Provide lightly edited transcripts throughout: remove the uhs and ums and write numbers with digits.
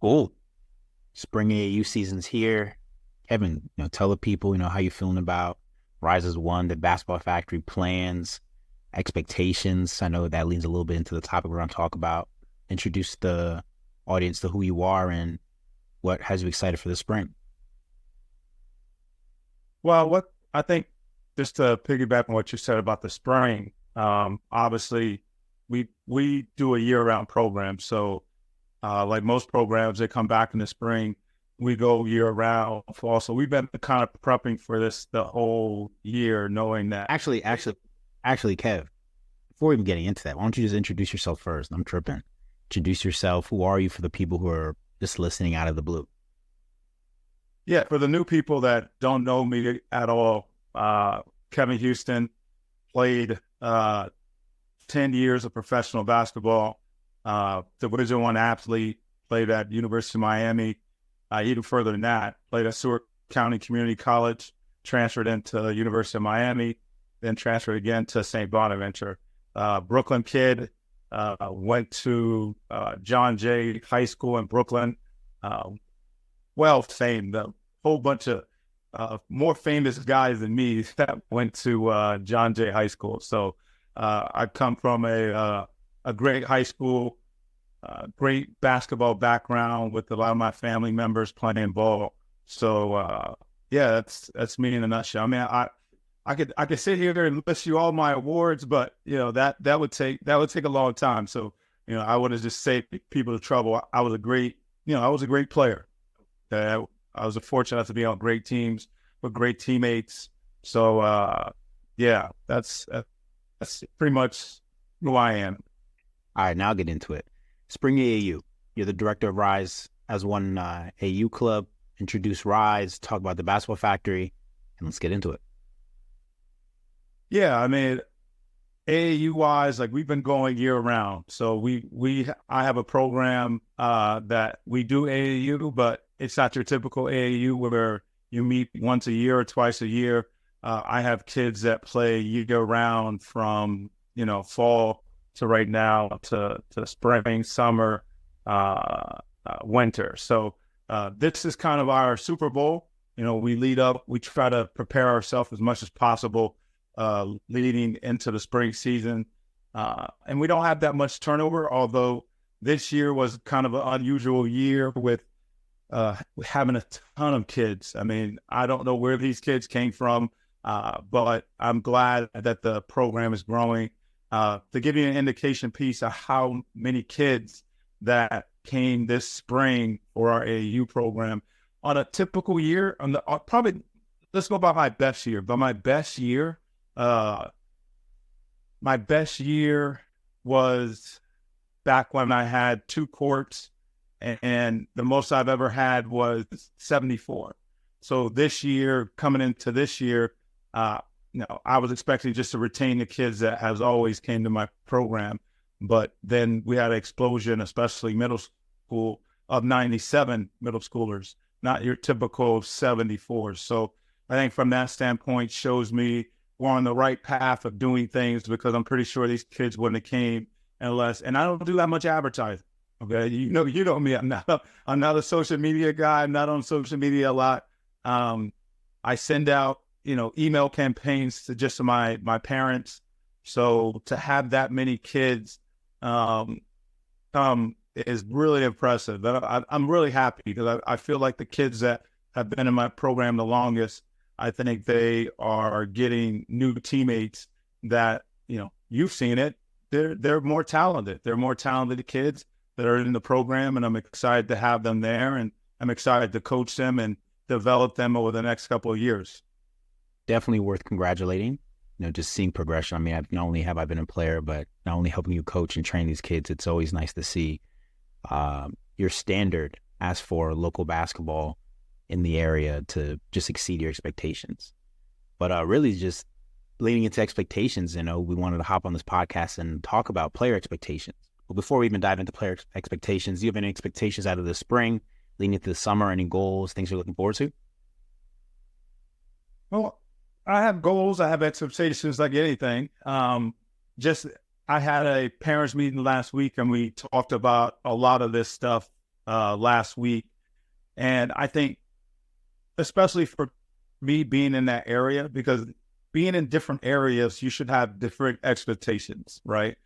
Cool. Spring AAU season's here. Kevin, tell the people, how you feeling about Rise One, the basketball factory plans, expectations. I know that leans a little bit into the topic we're going to talk about. Introduce the audience to who you are and what has you excited for the spring. Well, what I think, just to piggyback on what you said about the spring, obviously we do a year-round program. So, like most programs, they come back in the spring. We go year-round fall. So we've been kind of prepping for this the whole year, knowing that. Actually, Kev, before even getting into that, why don't you just introduce yourself first? I'm tripping. Introduce yourself. Who are you for the people who are just listening out of the blue? Yeah, for the new people that don't know me at all, Kevin Houston played 10 years of professional basketball, Division I athlete, played at University of Miami. Even further than that, played at Seward County Community College, transferred into University of Miami, then transferred again to St. Bonaventure. Brooklyn kid, went to John Jay High School in Brooklyn. Well famed, a whole bunch of more famous guys than me that went to John Jay High School. So I come from a great high school, great basketball background with a lot of my family members playing ball. So yeah, that's me in a nutshell. I mean, I could sit here and list you all my awards, but that would take a long time. So I want to just save people the trouble. I was a great player. I was fortunate to be on great teams with great teammates. So yeah, that's pretty much who I am. All right, now I'll get into it. Spring AAU. You're the director of Rise as One AAU club. Introduce Rise, talk about the basketball factory, and let's get into it. Yeah, I mean, AAU wise, like we've been going year round. So I have a program that we do AAU, but it's not your typical AAU where you meet once a year or twice a year. I have kids that play year round from fall to right now to spring, summer, winter. So this is kind of our Super Bowl. We lead up. We try to prepare ourselves as much as possible leading into the spring season. And we don't have that much turnover, although this year was kind of an unusual year with having a ton of kids. I mean, I don't know where these kids came from, but I'm glad that the program is growing. To give you an indication piece of how many kids that came this spring for our AAU program, on a typical year, probably let's go by my best year. But my best year was back when I had 2 courts, and the most I've ever had was 74. So this year, coming into this year, I was expecting just to retain the kids that has always came to my program, but then we had an explosion, especially middle school, of 97 middle schoolers, not your typical 74. So I think from that standpoint shows me we're on the right path of doing things, because I'm pretty sure these kids wouldn't have came unless, and I don't do that much advertising. Okay. You know me, I'm not a social media guy. I'm not on social media a lot. I send out, email campaigns to just my parents. So to have that many kids come is really impressive. I'm really happy because I feel like the kids that have been in my program the longest, I think they are getting new teammates that, you've seen it. They're more talented. They're more talented kids that are in the program, and I'm excited to have them there, and I'm excited to coach them and develop them over the next couple of years. Definitely worth congratulating. Just seeing progression. I mean, not only have I been a player, but not only helping you coach and train these kids, it's always nice to see your standard as for local basketball in the area to just exceed your expectations. But really just leading into expectations, we wanted to hop on this podcast and talk about player expectations. But before we even dive into player expectations, do you have any expectations out of the spring, leading into the summer, any goals, things you're looking forward to? Well, I have goals. I have expectations like anything. I had a parents meeting last week, and we talked about a lot of this stuff last week. And I think, especially for me being in that area, because being in different areas, you should have different expectations, right?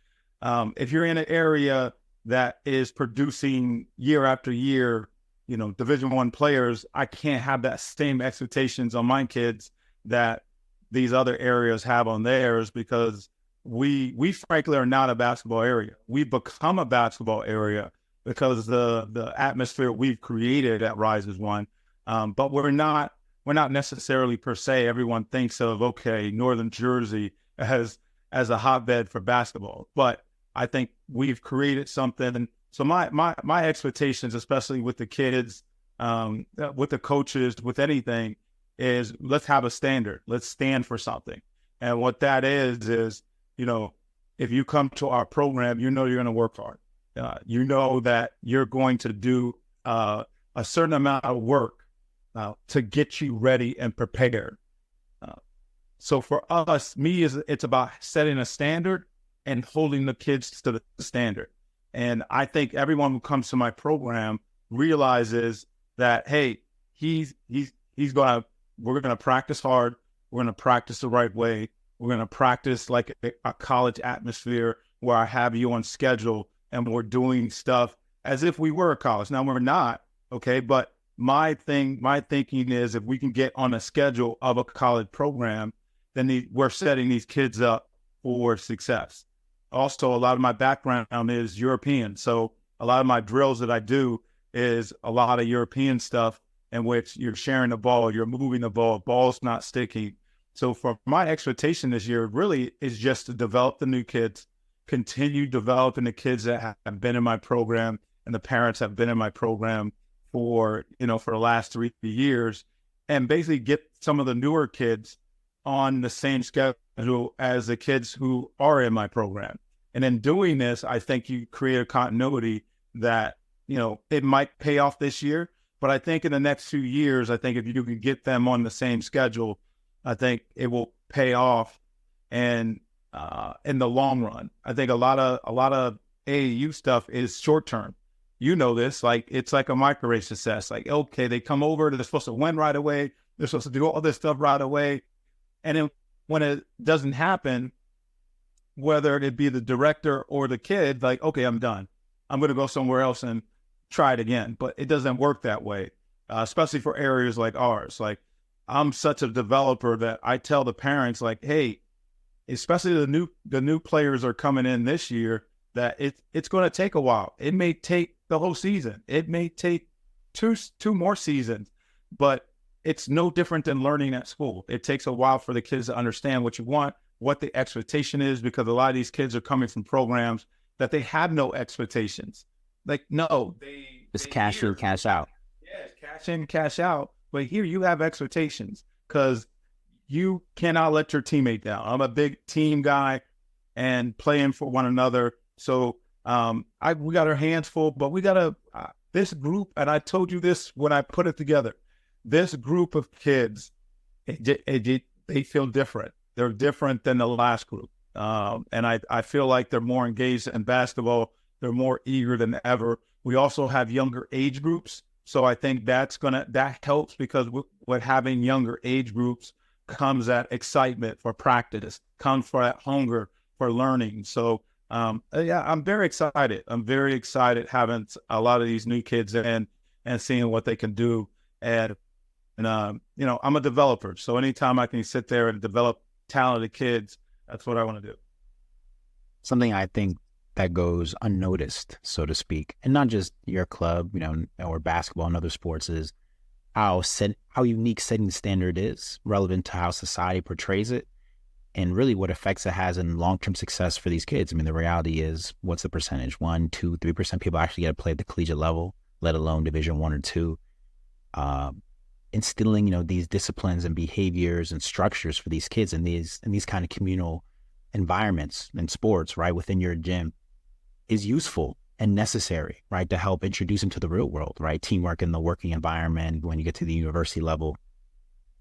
If you're in an area that is producing year after year, Division I players, I can't have that same expectations on my kids that these other areas have on theirs, because we frankly are not a basketball area. We've become a basketball area because the atmosphere we've created at Rise as One. But we're not necessarily per se. Everyone thinks of, okay, Northern Jersey as a hotbed for basketball. But I think we've created something. So my expectations, especially with the kids, with the coaches, with anything, is let's have a standard. Let's stand for something. And what that is, if you come to our program, you're going to work hard. You know that you're going to do a certain amount of work to get you ready and prepared. So for us, it's about setting a standard and holding the kids to the standard. And I think everyone who comes to my program realizes that, hey, we're going to practice hard. We're going to practice the right way. We're going to practice like a college atmosphere where I have you on schedule and we're doing stuff as if we were a college. Now we're not, okay? But my thinking is, if we can get on a schedule of a college program, then we're setting these kids up for success. Also, a lot of my background is European. So a lot of my drills that I do is a lot of European stuff in which you're sharing the ball, you're moving the ball's not sticking. So for my expectation this year really is just to develop the new kids, continue developing the kids that have been in my program, and the parents have been in my program for the last 3 years, and basically get some of the newer kids on the same schedule as the kids who are in my program. And in doing this, I think you create a continuity that, it might pay off this year, but I think in the next few years, I think if you can get them on the same schedule, I think it will pay off. And in the long run, I think a lot of AAU stuff is short term. This, it's like a micro race success. Like, okay, they come over, they're supposed to win right away. They're supposed to do all this stuff right away. And then when it doesn't happen, whether it be the director or the kid, like, okay, I'm done. I'm going to go somewhere else and try it again. But it doesn't work that way, especially for areas like ours. Like, I'm such a developer that I tell the parents, like, hey, especially the new players are coming in this year, that it's going to take a while. It may take the whole season. It may take two more seasons, but it's no different than learning at school. It takes a while for the kids to understand what you want, what the expectation is, because a lot of these kids are coming from programs that they have no expectations. Like, no, Just cash in, cash out. Yes, cash in, cash out. But here you have expectations because you cannot let your teammate down. I'm a big team guy and playing for one another. So we got our hands full, but we got this group, and I told you this when I put it together, this group of kids, they feel different. They're different than the last group. And I feel like they're more engaged in basketball. They're more eager than ever. We also have younger age groups. So I think that helps, because with having younger age groups comes that excitement for practice, comes for that hunger for learning. So yeah, I'm very excited. I'm very excited having a lot of these new kids in and seeing what they can do. And I'm a developer. So anytime I can sit there and develop talented kids, that's what I want to do. Something I think that goes unnoticed, so to speak, and not just your club, or basketball and other sports, is how unique setting standard is relevant to how society portrays it, and really what effects it has in long-term success for these kids. I mean, the reality is, what's the percentage? 1%, 2%, 3% people actually get to play at the collegiate level, let alone Division I or II. Instilling, these disciplines and behaviors and structures for these kids in these kind of communal environments and sports, right, within your gym, is useful and necessary, right, to help introduce them to the real world, right? Teamwork in the working environment when you get to the university level.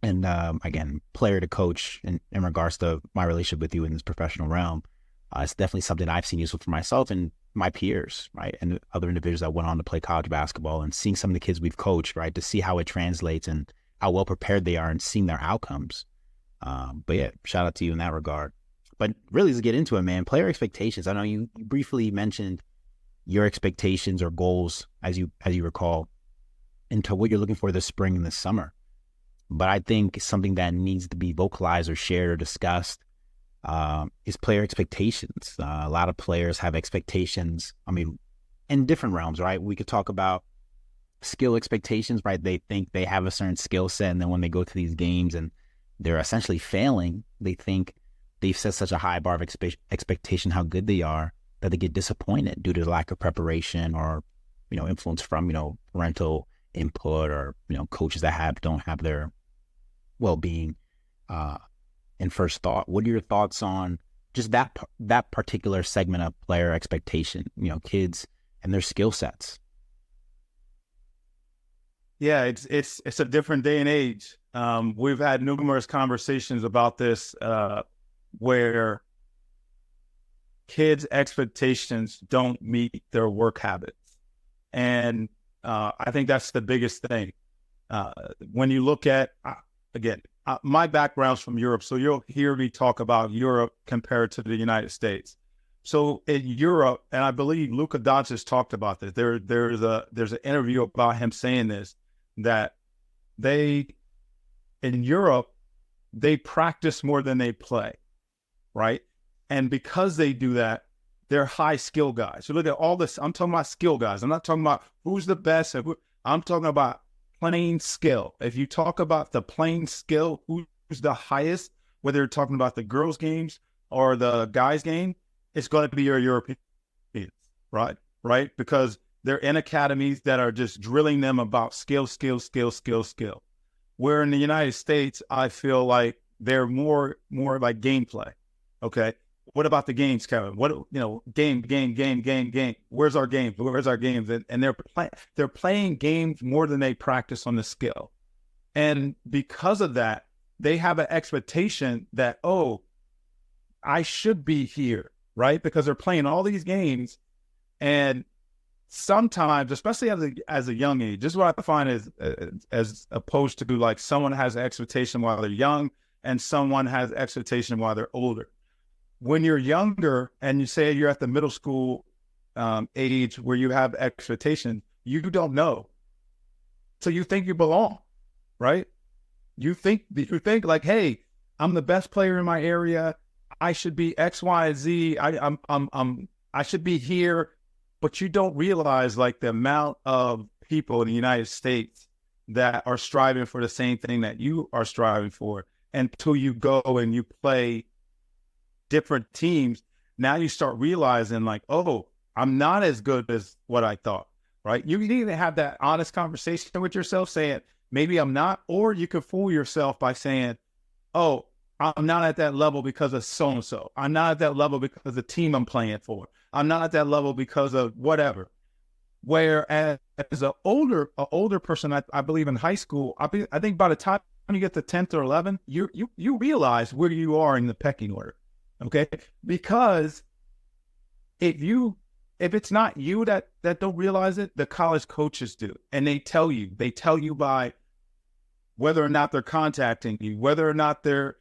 And again, player to coach in regards to my relationship with you in this professional realm, It's definitely something I've seen useful for myself and my peers, right? And other individuals that went on to play college basketball, and seeing some of the kids we've coached, right? To see how it translates and how well prepared they are and seeing their outcomes. But yeah, shout out to you in that regard. But really, to get into it, man, player expectations. I know you briefly mentioned your expectations or goals as you recall into what you're looking for this spring and this summer. But I think something that needs to be vocalized or shared or discussed is player expectations. A lot of players have expectations, I mean, in different realms, right? We could talk about skill expectations, right? They think they have a certain skill set, and then when they go to these games and they're essentially failing, they think they've set such a high bar of expectation how good they are that they get disappointed due to the lack of preparation or, influence from, parental input or, coaches that don't have their well-being in first thought. What are your thoughts on just that particular segment of player expectation, kids and their skill sets? Yeah, it's a different day and age. We've had numerous conversations about this where kids' expectations don't meet their work habits. And I think that's the biggest thing. When you look at, again, my background's from Europe, so you'll hear me talk about Europe compared to the United States. So in Europe, and I believe Luka Doncic talked about this, there's an interview about him saying this, that in Europe, they practice more than they play, right? And because they do that, they're high skill guys. So look at all this. I'm talking about skill guys. I'm not talking about who's the best. I'm talking about playing skill. If you talk about the playing skill, who's the highest, whether you're talking about the girls' games or the guys' game, it's going to be your Europeans, right? Right? Because they're in academies that are just drilling them about skill. Where in the United States, I feel like they're more like gameplay. Okay. What about the games, Kevin? Game. Where's our game? Where's our games? And they're playing games more than they practice on the skill. And because of that, they have an expectation that, I should be here, right? Because they're playing all these games. And sometimes, especially as a young age, this is what I find is as opposed to like someone has an expectation while they're young and someone has expectation while they're older. When you're younger and you say you're at the middle school age where you have expectation, you don't know. So you think you belong, right? You think like, hey, I'm the best player in my area. I should be X, Y, Z. I should be here. But you don't realize like the amount of people in the United States that are striving for the same thing that you are striving for until you go and you play different teams. Now you start realizing like, I'm not as good as what I thought, right? You need to have that honest conversation with yourself saying, maybe I'm not, or you can fool yourself by saying, I'm not at that level because of so-and-so. I'm not at that level because of the team I'm playing for. I'm not at that level because of whatever. Whereas as an older person, I believe in high school, I think by the time you get to 10th or 11th, you realize where you are in the pecking order. Okay. Because if it's not you that don't realize it, the college coaches do. And they tell you by whether or not they're contacting you, whether or not they're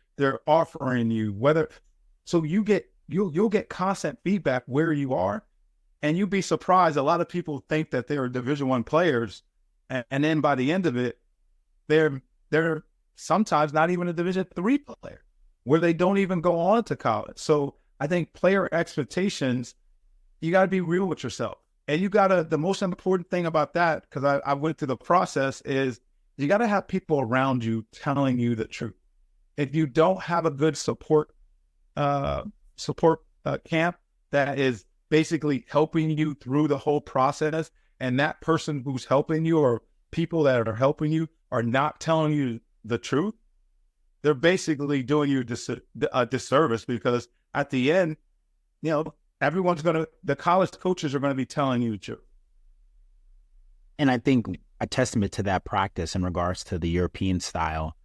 offering you, so you'll get constant feedback where you are, and you'd be surprised. A lot of people think that they're Division I players, and then by the end of it, they're sometimes not even a Division III player, where they don't even go on to college. So I think player expectations, you got to be real with yourself, and the most important thing about that, because I went through the process, is you got to have people around you telling you the truth. If you don't have a good support camp that is basically helping you through the whole process, and that person who's helping you or people that are helping you are not telling you the truth, they're basically doing you a disservice, because at the end, the college coaches are going to be telling you the truth. And I think a testament to that practice in regards to the European style,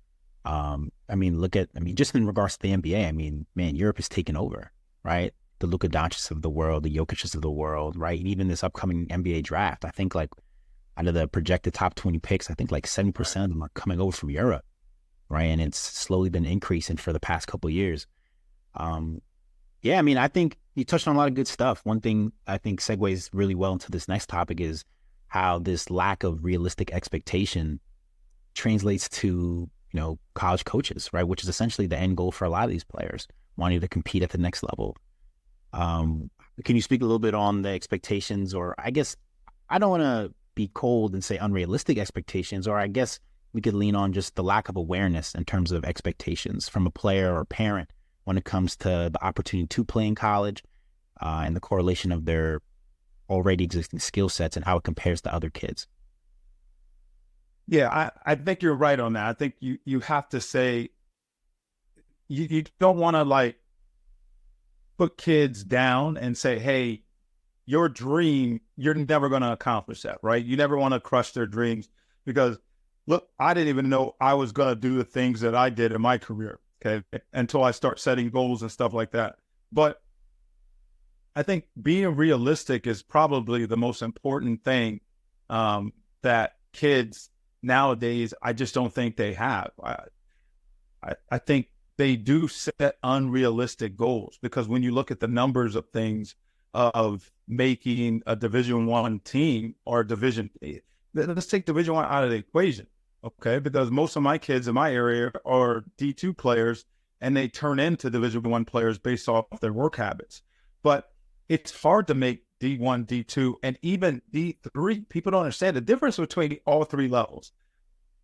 just in regards to the NBA, man, Europe is taking over, right? the Luka Doncic of the world, the Jokic's of the world, right? And even this upcoming NBA draft, I think like out of the projected top 20 picks, I think like 70% of them are coming over from Europe, right? And it's slowly been increasing for the past couple of years. Yeah, I mean, I think you touched on a lot of good stuff. One thing I think segues really well into this next topic is how this lack of realistic expectation translates to, college coaches, right? Which is essentially the end goal for a lot of these players, wanting to compete at the next level. Can you speak a little bit on the expectations, or I guess I don't want to be cold and say unrealistic expectations, or I guess we could lean on just the lack of awareness in terms of expectations from a player or parent when it comes to the opportunity to play in college and the correlation of their already existing skill sets and how it compares to other kids. Yeah, I think you're right on that. I think you have to say, you don't want to like put kids down and say, hey, your dream, you're never going to accomplish that, right? You never want to crush their dreams because, look, I didn't even know I was going to do the things that I did in my career, okay, until I start setting goals and stuff like that. But I think being realistic is probably the most important thing that kids nowadays, I just don't think they have. I think they do set unrealistic goals because when you look at the numbers of things of making a Division I team or let's take Division I out of the equation, okay? Because most of my kids in my area are D2 players and they turn into Division I players based off their work habits. But it's hard to make D1, D2, and even D3. People don't understand the difference between all three levels.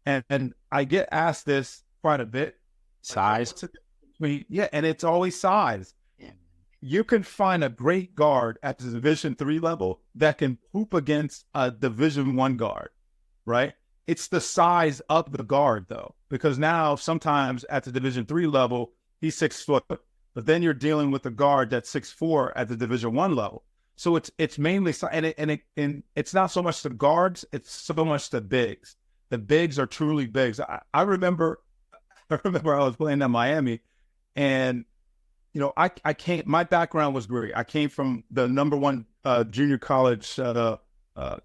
And I get asked this quite a bit. Size. Yeah, and it's always size. Yeah. You can find a great guard at the Division III level that can hoop against a Division I guard, right? It's the size of the guard, though, because now sometimes at the Division III level, he's 6 foot, but then you're dealing with a guard that's 6'4" at the Division I level. So it's mainly, and it's not so much the guards, it's so much the bigs. The bigs are truly bigs. I remember I was playing at Miami, and my background was great. I came from the number one junior college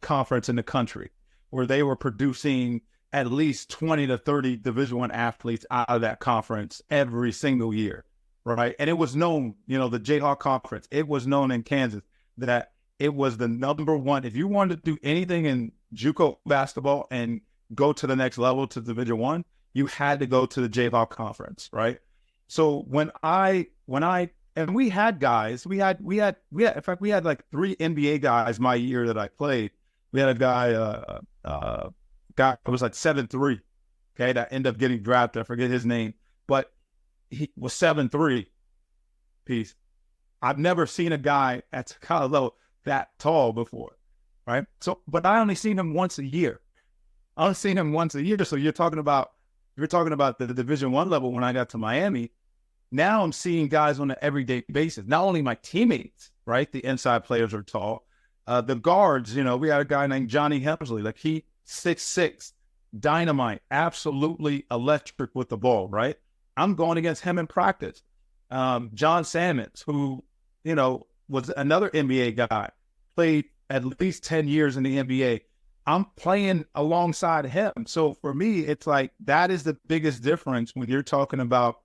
conference in the country, where they were producing at least 20 to 30 Division I athletes out of that conference every single year, right? And it was known, the Jayhawk Conference, it was known in Kansas that it was the number one. If you wanted to do anything in JUCO basketball and go to the next level to Division I, you had to go to the Jayhawk Conference, right? So and we had guys, in fact, we had like 3 NBA guys my year that I played. We had a guy who was like 7'3", okay, that ended up getting drafted. I forget his name, but he was 7'3", piece. I've never seen a guy at the college level that tall before, right? So, but I only seen him once a year. So you're talking about the Division I level when I got to Miami. Now I'm seeing guys on an everyday basis. Not only my teammates, right? The inside players are tall. The guards, we had a guy named Johnny Hemsley, like he 6'6", dynamite, absolutely electric with the ball, right? I'm going against him in practice. John Salmons, who, was another NBA guy, played at least 10 years in the NBA. I'm playing alongside him. So for me, it's like that is the biggest difference when you're talking about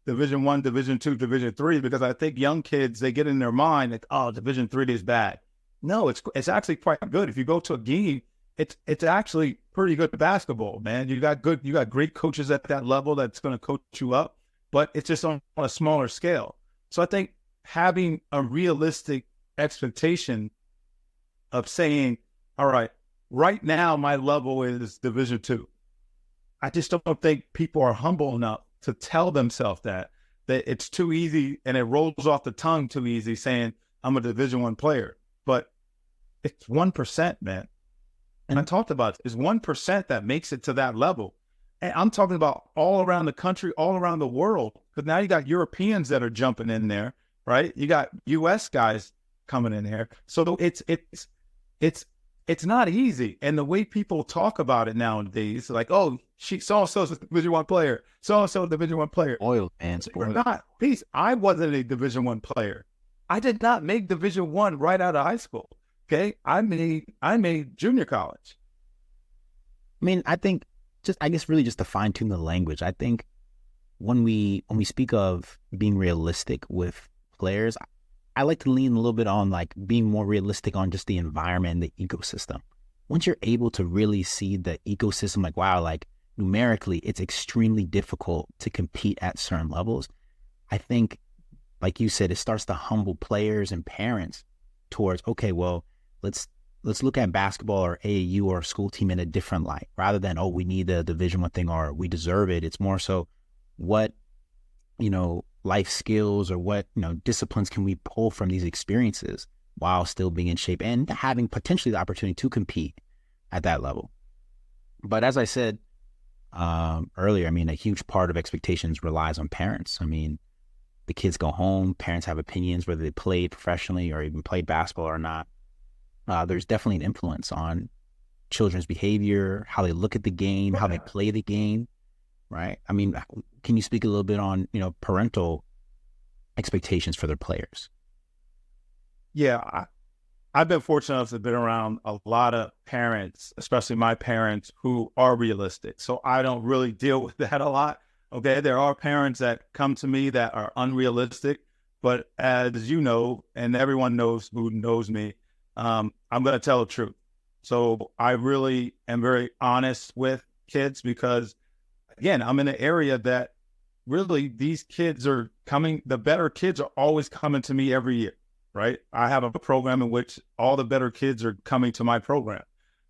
Division I, Division II, Division III, because I think young kids, they get in their mind like, oh, Division III is bad. No, it's actually quite good. If you go to a game, it's actually pretty good basketball, man. You got great coaches at that level that's going to coach you up, but it's just on a smaller scale. So I think having a realistic expectation of saying, all right now my level is Division II. I just don't think people are humble enough to tell themselves that it's too easy and it rolls off the tongue too easy saying I'm a Division I player. But it's 1%, man. And I talked about it's 1% that makes it to that level. And I'm talking about all around the country, all around the world. Because now you got Europeans that are jumping in there, right? You got U.S. guys coming in here. So it's not easy. And the way people talk about it nowadays, like, oh, so-and-so's a Division I player. So-and-so a Division I player. Oil, man. Spoiled. Not. Peace. I wasn't a Division I player. I did not make Division I right out of high school. Okay. I made junior college. I mean, I think I guess really just to fine tune the language. I think when we speak of being realistic with players, I like to lean a little bit on like being more realistic on just the environment and the ecosystem. Once you're able to really see the ecosystem, like, wow, like numerically, it's extremely difficult to compete at certain levels. I think, like you said, it starts to humble players and parents towards, okay, well, let's look at basketball or AAU or a school team in a different light, rather than, oh, we need the Division I thing or we deserve it. It's more so what, life skills or what, disciplines can we pull from these experiences while still being in shape and having potentially the opportunity to compete at that level. But as I said earlier, I mean, a huge part of expectations relies on parents. I mean, the kids go home, parents have opinions, whether they played professionally or even played basketball or not. There's definitely an influence on children's behavior, how they look at the game, how they play the game, right? I mean, can you speak a little bit on, parental expectations for their players? Yeah, I've been fortunate enough to have been around a lot of parents, especially my parents, who are realistic. So I don't really deal with that a lot. Okay, there are parents that come to me that are unrealistic, but as you know, and everyone knows who knows me, I'm going to tell the truth. So I really am very honest with kids because, again, I'm in an area that really these kids are coming, the better kids are always coming to me every year, right? I have a program in which all the better kids are coming to my program.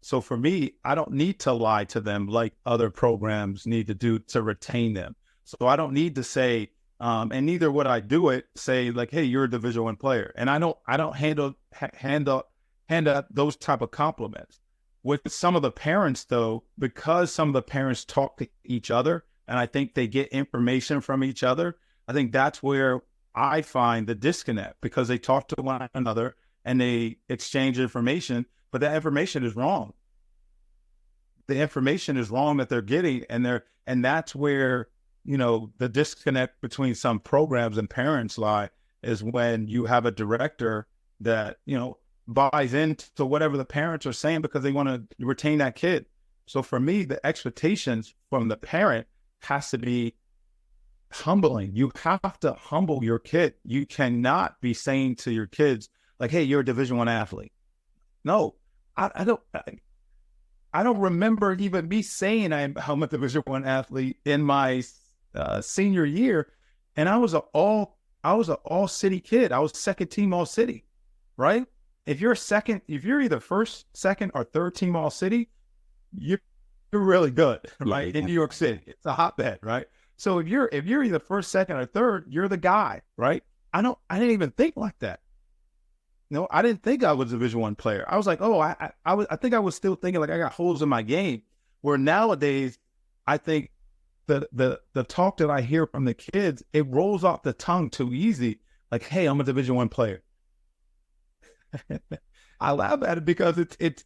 So for me, I don't need to lie to them like other programs need to do to retain them. So I don't need to say, and neither would I do it, say like, hey, you're a Division I player. And I don't hand out those type of compliments. With some of the parents though, because some of the parents talk to each other and I think they get information from each other, I think that's where I find the disconnect, because they talk to one another and they exchange information, but that information is wrong. The information is wrong that they're getting, and that's where, the disconnect between some programs and parents lie, is when you have a director that, buys into whatever the parents are saying because they want to retain that kid. So for me, the expectations from the parent has to be humbling. You have to humble your kid. You cannot be saying to your kids like, hey, you're a Division I athlete. No, I don't remember even me saying I'm a Division I athlete in my senior year. And I was an all city kid. I was second team all city, right? If you're either first, second, or third team all city, you're really good, right? In New York City, it's a hotbed, right? So if you're either first, second, or third, you're the guy, right? I didn't even think like that. I didn't think I was a Division I player. I was like, oh, I think I was still thinking like I got holes in my game. Where nowadays, I think the talk that I hear from the kids, it rolls off the tongue too easy. Like, hey, I'm a Division I player. I laugh at it because it's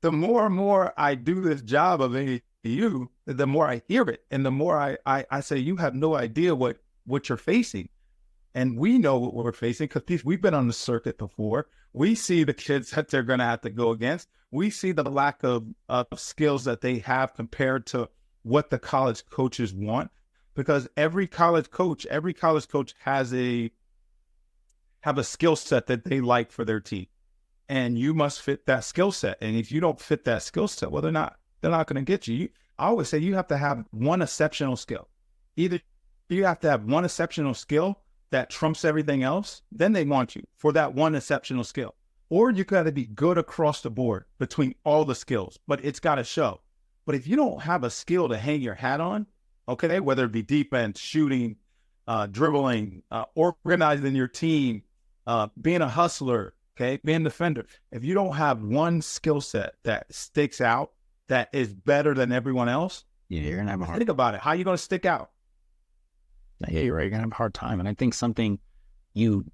the more and more I do this job of AAU, the more I hear it, and the more I say, you have no idea what you're facing. And we know what we're facing because we've been on the circuit before. We see the kids that they're going to have to go against. We see the lack of skills that they have compared to what the college coaches want, because every college coach have a skill set that they like for their team. And you must fit that skill set. And if you don't fit that skill set, well, they're not going to get you. I always say you have to have one exceptional skill. Either you have to have one exceptional skill that trumps everything else, then they want you for that one exceptional skill. Or you got to be good across the board between all the skills, but it's got to show. But if you don't have a skill to hang your hat on, okay, whether it be defense, shooting, dribbling, organizing your team, being a hustler, okay, being a defender. If you don't have one skill set that sticks out, that is better than everyone else, you're gonna have a hard. Think about it. How are you gonna stick out? Yeah, you're right. You're gonna have a hard time. And I think something you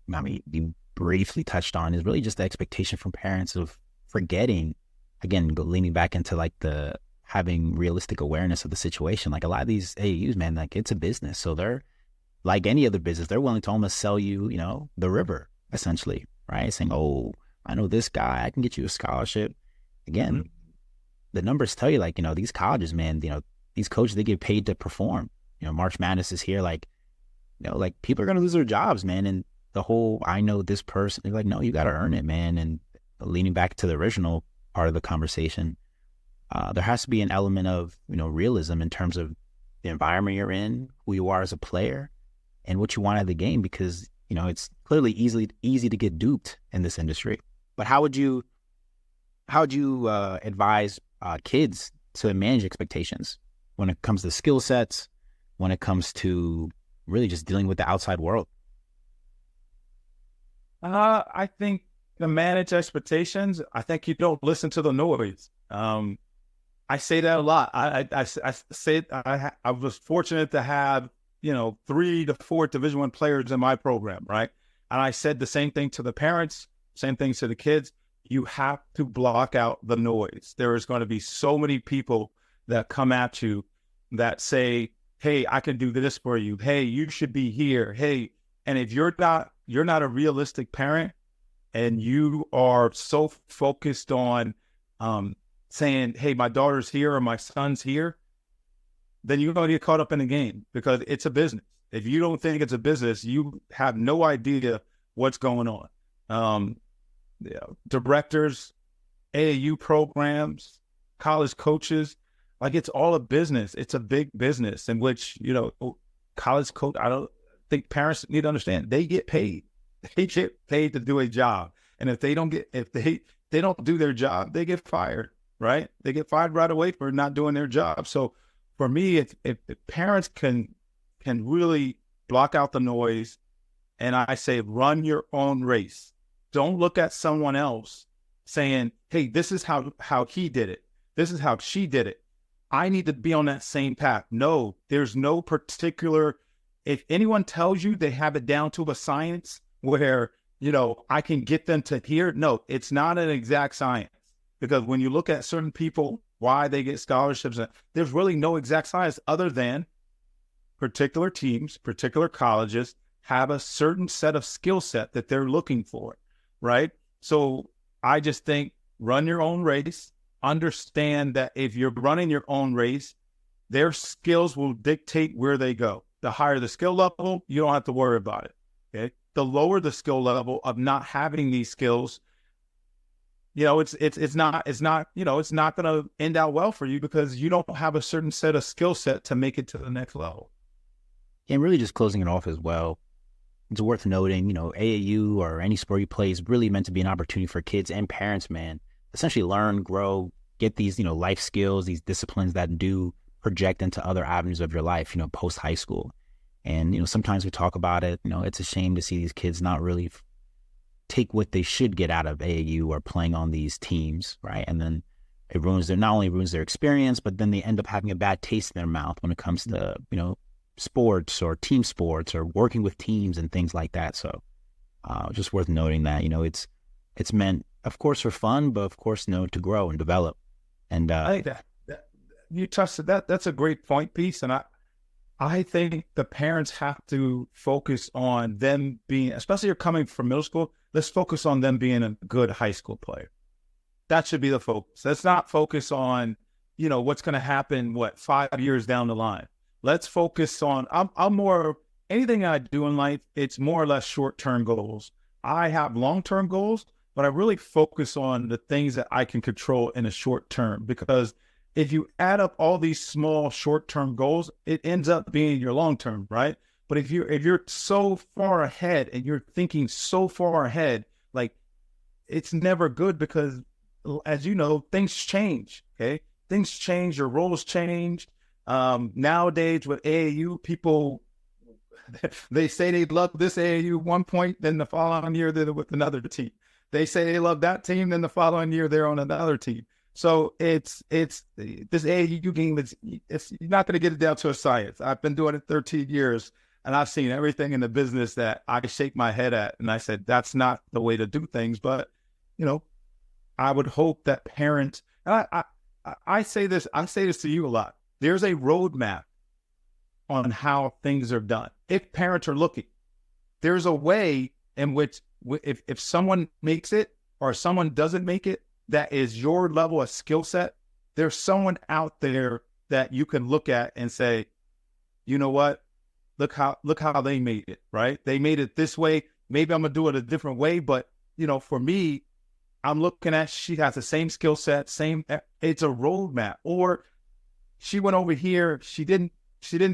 briefly touched on is really just the expectation from parents of forgetting. Again, leaning back into like the having realistic awareness of the situation. Like a lot of these AAUs, man, like it's a business, so they're like any other business. They're willing to almost sell you, the river. essentially, right? Saying, oh, I know this guy, I can get you a scholarship. Again, the numbers tell you, like, these colleges, man, these coaches, they get paid to perform. March Madness is here, like, like people are going to lose their jobs, man. And the whole, I know this person, they're like, no, you got to earn it, man. And leaning back to the original part of the conversation, there has to be an element of, realism in terms of the environment you're in, who you are as a player, and what you want out of the game, because, it's clearly easy to get duped in this industry. But how would you advise kids to manage expectations when it comes to skill sets, when it comes to really just dealing with the outside world? I think to manage expectations, I think you don't listen to the noise. I say that a lot. I say I was fortunate to have 3 to 4 Division I players in my program, right? And I said the same thing to the parents, same things to the kids. You have to block out the noise. There is going to be so many people that come at you that say, hey, I can do this for you. Hey, you should be here. Hey, and if you're not a realistic parent, and you are so focused on saying, hey, my daughter's here or my son's here, then you're going to get caught up in the game, because it's a business. If you don't think it's a business, you have no idea what's going on. Directors, AAU programs, college coaches, like, it's all a business. It's a big business in which, college coach, I don't think parents need to understand, they get paid. They get paid to do a job. And if they don't do their job, they get fired, right? They get fired right away for not doing their job. So for me, if parents can really block out the noise, and I say, run your own race. Don't look at someone else saying, hey, this is how he did it. This is how she did it. I need to be on that same path. No, there's no particular, if anyone tells you they have it down to a science where, I can get them to here, no, it's not an exact science. Because when you look at certain people, why they get scholarships, there's really no exact science other than particular teams, particular colleges have a certain set of skill set that they're looking for, right? So I just think, run your own race. Understand that if you're running your own race, their skills will dictate where they go. The higher the skill level, you don't have to worry about it. Okay. The lower the skill level of not having these skills, it's not going to end out well for you, because you don't have a certain set of skill set to make it to the next level. And really just closing it off as well, it's worth noting, AAU or any sport you play is really meant to be an opportunity for kids and parents, man, essentially learn, grow, get these, life skills, these disciplines that do project into other avenues of your life, post high school. And, sometimes we talk about it, it's a shame to see these kids not really take what they should get out of AAU or playing on these teams, right? And then it not only ruins their experience, but then they end up having a bad taste in their mouth when it comes to, sports or team sports or working with teams and things like that. So just worth noting that, it's meant, of course, for fun, but of course, to grow and develop. And I think that you touched that. That's a great point piece. And I think the parents have to focus on them being, especially if you're coming from middle school, let's focus on them being a good high school player. That should be the focus. Let's not focus on, what's going to happen, 5 years down the line. Let's focus on, I'm more, anything I do in life, it's more or less short-term goals. I have long-term goals, but I really focus on the things that I can control in a short term, because if you add up all these small short-term goals, it ends up being your long-term, right? But if you're so far ahead and you're thinking so far ahead, like, it's never good, because as you know, things change, okay? Things change, your roles change. Nowadays with AAU, people, they say they love this AAU one point, then the following year they're with another team. They say they love that team, then the following year they're on another team. So it's this AAU game, it's you're not going to get it down to a science. I've been doing it 13 years, and I've seen everything in the business that I shake my head at, and I said that's not the way to do things. But I would hope that parents, and I say this to you a lot. There's a roadmap on how things are done. If parents are looking, there's a way in which if someone makes it or someone doesn't make it, that is your level of skill set, there's someone out there that you can look at and say, you know what? Look how they made it, right? They made it this way. Maybe I'm gonna do it a different way, but for me, I'm looking at, she has the same skill set, it's a roadmap. Or she went over here, she didn't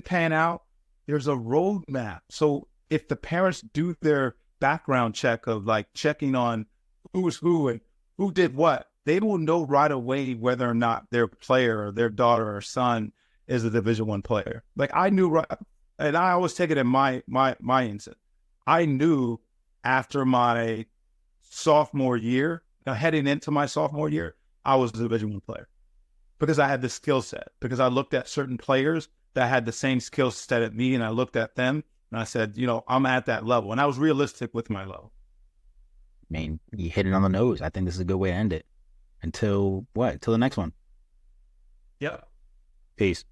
pan out. There's a roadmap. So if the parents do their background check of like checking on who's who and who did what, they will know right away whether or not their player or their daughter or son is a Division I player. Like I knew, right, and I always take it in my instance. I knew after my sophomore year, heading into my sophomore year, I was a Division I player because I had the skill set, because I looked at certain players that had the same skill set at me, and I looked at them and I said, I'm at that level. And I was realistic with my level. I mean, you hit it on the nose. I think this is a good way to end it. Until the next one. Yep. Peace.